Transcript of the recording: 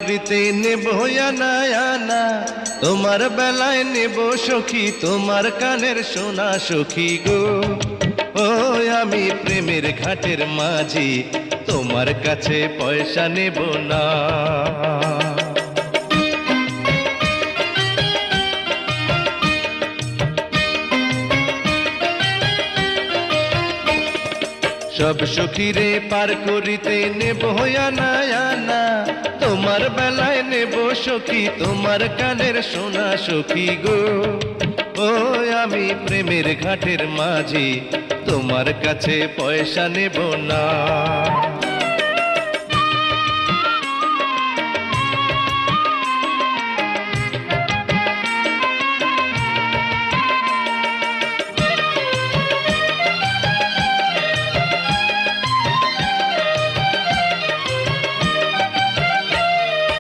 করিতে নেব আনা আনা, তোমার বেলায় নেব সখী তোমার কানের সোনা সখী গো। ও আমি প্রেমের ঘাটের মাঝি, তোমার কাছে পয়সা নেব না। সব সখীরে পার করিতে নেব আনা আনা, তোমার বেলায় নেব সখী তোমার কানের সোনা সখী গো। ও আমি প্রেমের ঘাটের মাঝি, তোমার কাছে পয়সা নেব না।